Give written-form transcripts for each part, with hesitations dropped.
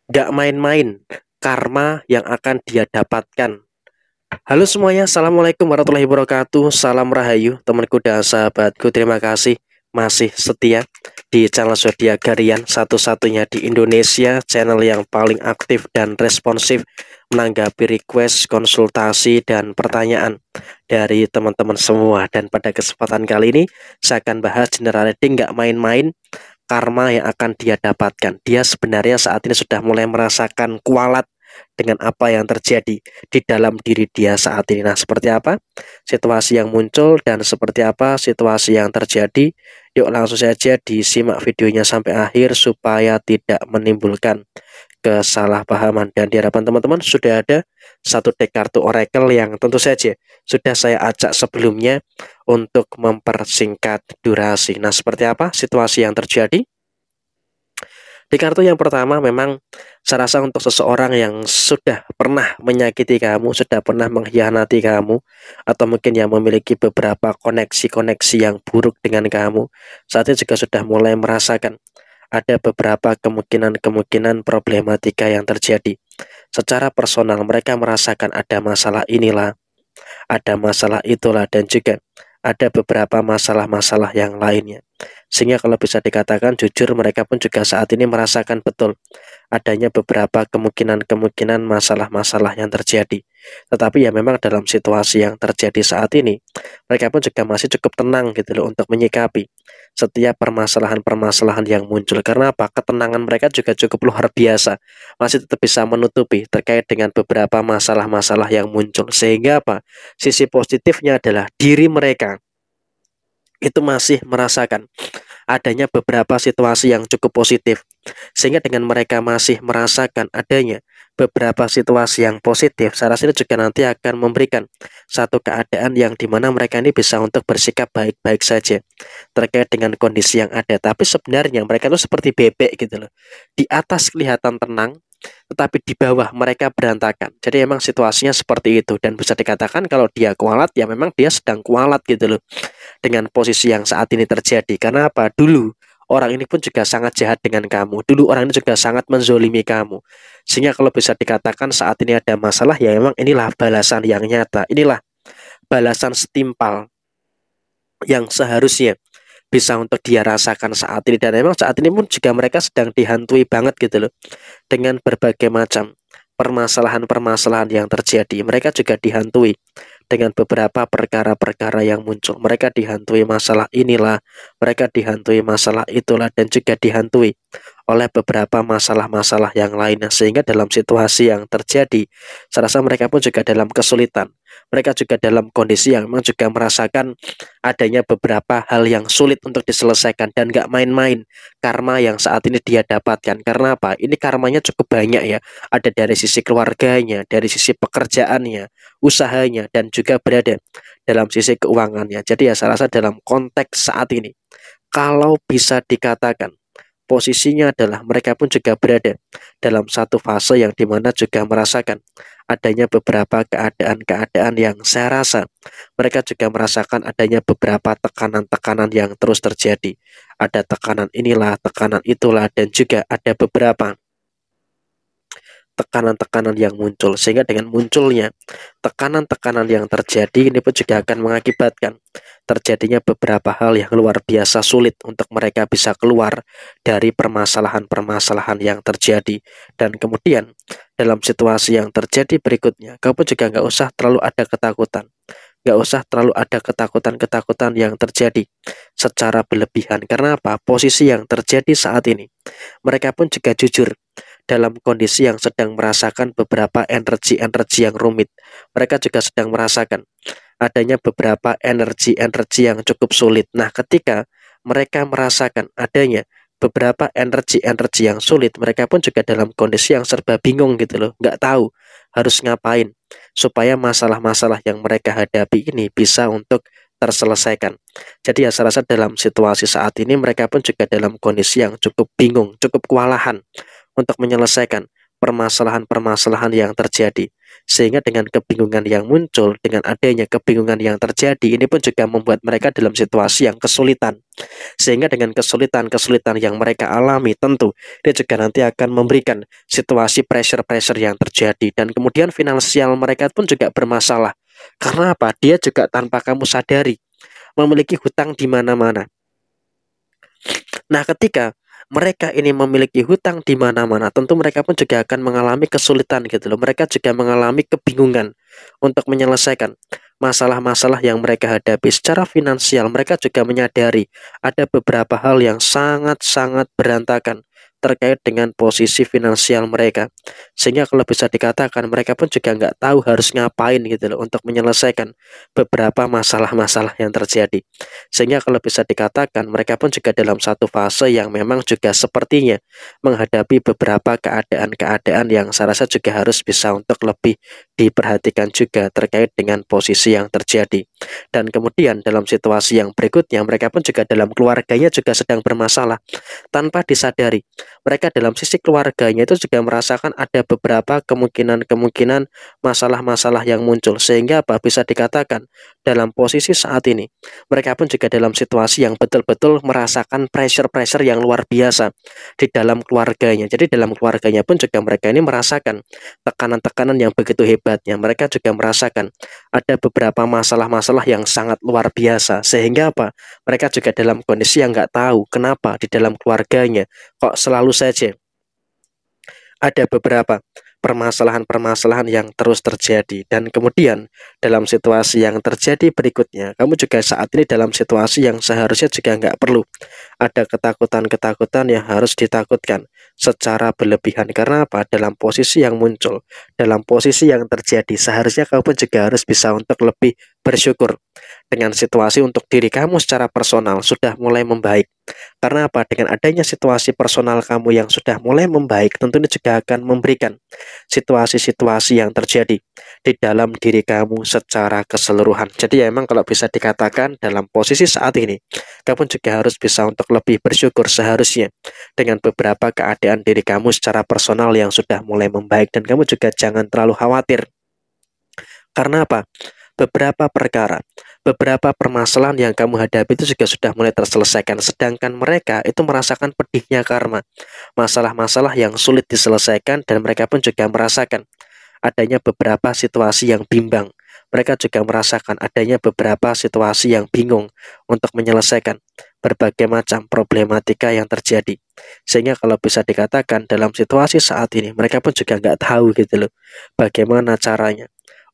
Gak main-main karma yang akan dia dapatkan. Halo semuanya, assalamualaikum warahmatullahi wabarakatuh. Salam rahayu temanku dan sahabatku. Terima kasih masih setia di channel Zodiak Harian, satu-satunya di Indonesia, channel yang paling aktif dan responsif menanggapi request, konsultasi, dan pertanyaan dari teman-teman semua. Dan pada kesempatan kali ini saya akan bahas general reading gak main-main karma yang akan dia dapatkan. Dia sebenarnya saat ini sudah mulai merasakan kualat dengan apa yang terjadi di dalam diri dia saat ini. Nah, seperti apa situasi yang muncul dan seperti apa situasi yang terjadi? Yuk langsung saja disimak videonya sampai akhir supaya tidak menimbulkan kesalahpahaman. Dan di hadapan teman-teman sudah ada satu deck kartu oracle yang tentu saja sudah saya acak sebelumnya untuk mempersingkat durasi. Nah, seperti apa situasi yang terjadi? Di kartu yang pertama memang saya rasa untuk seseorang yang sudah pernah menyakiti kamu, sudah pernah mengkhianati kamu, atau mungkin yang memiliki beberapa koneksi-koneksi yang buruk dengan kamu, saat ini juga sudah mulai merasakan ada beberapa kemungkinan-kemungkinan problematika yang terjadi. Secara personal mereka merasakan ada masalah inilah, ada masalah itulah, dan juga ada beberapa masalah-masalah yang lainnya. Sehingga kalau bisa dikatakan jujur, mereka pun juga saat ini merasakan betul adanya beberapa kemungkinan-kemungkinan masalah-masalah yang terjadi. Tetapi ya memang dalam situasi yang terjadi saat ini, mereka pun juga masih cukup tenang gitu loh untuk menyikapi setiap permasalahan-permasalahan yang muncul. Karena apa? Ketenangan mereka juga cukup luar biasa. Masih tetap bisa menutupi terkait dengan beberapa masalah-masalah yang muncul. Sehingga apa? Sisi positifnya adalah diri mereka itu masih merasakan adanya beberapa situasi yang cukup positif, sehingga dengan mereka masih merasakan adanya beberapa situasi yang positif, saya rasa ini juga nanti akan memberikan satu keadaan yang dimana mereka ini bisa untuk bersikap baik-baik saja terkait dengan kondisi yang ada. Tapi sebenarnya mereka itu seperti bebek gitu loh, di atas kelihatan tenang tetapi di bawah mereka berantakan. Jadi emang situasinya seperti itu, dan bisa dikatakan kalau dia kualat ya memang dia sedang kualat gitu loh dengan posisi yang saat ini terjadi. Karena apa? Dulu orang ini pun juga sangat jahat dengan kamu. Dulu orang ini juga sangat menzolimi kamu. Sehingga kalau bisa dikatakan saat ini ada masalah, ya memang inilah balasan yang nyata. Inilah balasan setimpal yang seharusnya bisa untuk dia rasakan saat ini. Dan memang saat ini pun juga mereka sedang dihantui banget gitu loh dengan berbagai macam permasalahan-permasalahan yang terjadi. Mereka juga dihantui dengan beberapa perkara-perkara yang muncul. Mereka dihantui masalah inilah, mereka dihantui masalah itulah, dan juga dihantui oleh beberapa masalah-masalah yang lainnya. Sehingga dalam situasi yang terjadi, saya rasa mereka pun juga dalam kesulitan. Mereka juga dalam kondisi yang memang juga merasakan adanya beberapa hal yang sulit untuk diselesaikan, dan gak main-main karma yang saat ini dia dapatkan. Karena apa? Ini karmanya cukup banyak ya. Ada dari sisi keluarganya, dari sisi pekerjaannya, usahanya, dan juga berada dalam sisi keuangannya. Jadi ya saya rasa dalam konteks saat ini, kalau bisa dikatakan posisinya adalah mereka pun juga berada dalam satu fase yang dimana juga merasakan adanya beberapa keadaan-keadaan yang saya rasa mereka juga merasakan adanya beberapa tekanan-tekanan yang terus terjadi. Ada tekanan inilah, tekanan itulah, dan juga ada beberapa tekanan-tekanan yang muncul. Sehingga dengan munculnya tekanan-tekanan yang terjadi, ini pun juga akan mengakibatkan terjadinya beberapa hal yang luar biasa sulit untuk mereka bisa keluar dari permasalahan-permasalahan yang terjadi. Dan kemudian dalam situasi yang terjadi berikutnya, kamu juga nggak usah terlalu ada ketakutan. Nggak usah terlalu ada ketakutan-ketakutan yang terjadi secara berlebihan. Karena apa? Posisi yang terjadi saat ini, mereka pun juga jujur dalam kondisi yang sedang merasakan beberapa energi-energi yang rumit. Mereka juga sedang merasakan adanya beberapa energi-energi yang cukup sulit. Nah, ketika mereka merasakan adanya beberapa energi-energi yang sulit, mereka pun juga dalam kondisi yang serba bingung gitu loh, nggak tahu harus ngapain supaya masalah-masalah yang mereka hadapi ini bisa untuk terselesaikan. Jadi ya saya rasa dalam situasi saat ini mereka pun juga dalam kondisi yang cukup bingung, cukup kewalahan untuk menyelesaikan permasalahan-permasalahan yang terjadi. Sehingga dengan kebingungan yang muncul, dengan adanya kebingungan yang terjadi, ini pun juga membuat mereka dalam situasi yang kesulitan. Sehingga dengan kesulitan-kesulitan yang mereka alami, tentu dia juga nanti akan memberikan situasi pressure-pressure yang terjadi. Dan kemudian finansial mereka pun juga bermasalah. Karena apa? Dia juga tanpa kamu sadari memiliki hutang di mana-mana. Nah, ketika mereka ini memiliki hutang di mana-mana, tentu mereka pun juga akan mengalami kesulitan gitu loh. Mereka juga mengalami kebingungan untuk menyelesaikan masalah-masalah yang mereka hadapi secara finansial. Mereka juga menyadari ada beberapa hal yang sangat-sangat berantakan terkait dengan posisi finansial mereka, sehingga kalau bisa dikatakan mereka pun juga nggak tahu harus ngapain gitu loh untuk menyelesaikan beberapa masalah-masalah yang terjadi. Sehingga kalau bisa dikatakan mereka pun juga dalam satu fase yang memang juga sepertinya menghadapi beberapa keadaan-keadaan yang saya rasa juga harus bisa untuk lebih diperhatikan juga terkait dengan posisi yang terjadi. Dan kemudian dalam situasi yang berikutnya mereka pun juga dalam keluarganya juga sedang bermasalah tanpa disadari. Mereka dalam sisi keluarganya itu juga merasakan ada beberapa kemungkinan-kemungkinan masalah-masalah yang muncul, sehingga apa bisa dikatakan dalam posisi saat ini mereka pun juga dalam situasi yang betul-betul merasakan pressure-pressure yang luar biasa di dalam keluarganya. Jadi dalam keluarganya pun juga mereka ini merasakan tekanan-tekanan yang begitu hebatnya. Mereka juga merasakan ada beberapa masalah-masalah yang sangat luar biasa, sehingga apa mereka juga dalam kondisi yang nggak tahu kenapa di dalam keluarganya kok selalu saja ada beberapa permasalahan-permasalahan yang terus terjadi. Dan kemudian dalam situasi yang terjadi berikutnya, kamu juga saat ini dalam situasi yang seharusnya juga nggak perlu ada ketakutan-ketakutan yang harus ditakutkan secara berlebihan. Karena apa? Dalam posisi yang muncul, dalam posisi yang terjadi, seharusnya kamu juga harus bisa untuk lebih bersyukur dengan situasi untuk diri kamu secara personal sudah mulai membaik. Karena apa? Dengan adanya situasi personal kamu yang sudah mulai membaik, tentunya juga akan memberikan situasi-situasi yang terjadi di dalam diri kamu secara keseluruhan. Jadi ya memang kalau bisa dikatakan dalam posisi saat ini, kamu juga harus bisa untuk lebih bersyukur seharusnya dengan beberapa keadaan diri kamu secara personal yang sudah mulai membaik. Dan kamu juga jangan terlalu khawatir. Karena apa? Beberapa perkara, beberapa permasalahan yang kamu hadapi itu juga sudah mulai terselesaikan, sedangkan mereka itu merasakan pedihnya karma, masalah-masalah yang sulit diselesaikan, dan mereka pun juga merasakan adanya beberapa situasi yang bimbang. Mereka juga merasakan adanya beberapa situasi yang bingung untuk menyelesaikan berbagai macam problematika yang terjadi. Sehingga kalau bisa dikatakan dalam situasi saat ini mereka pun juga nggak tahu gitu loh bagaimana caranya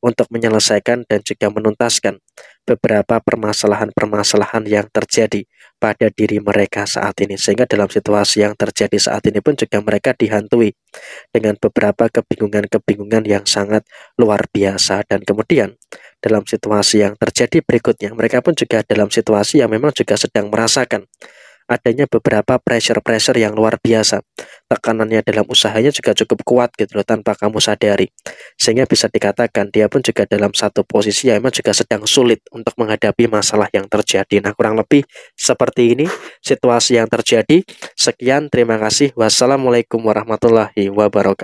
untuk menyelesaikan dan juga menuntaskan beberapa permasalahan-permasalahan yang terjadi pada diri mereka saat ini. Sehingga dalam situasi yang terjadi saat ini pun juga mereka dihantui dengan beberapa kebingungan-kebingungan yang sangat luar biasa. Dan kemudian dalam situasi yang terjadi berikutnya, mereka pun juga dalam situasi yang memang juga sedang merasakan adanya beberapa pressure-pressure yang luar biasa. Tekanannya dalam usahanya juga cukup kuat gitu loh tanpa kamu sadari. Sehingga bisa dikatakan dia pun juga dalam satu posisi yang memang juga sedang sulit untuk menghadapi masalah yang terjadi. Nah, kurang lebih seperti ini situasi yang terjadi. Sekian, terima kasih. Wassalamualaikum warahmatullahi wabarakatuh.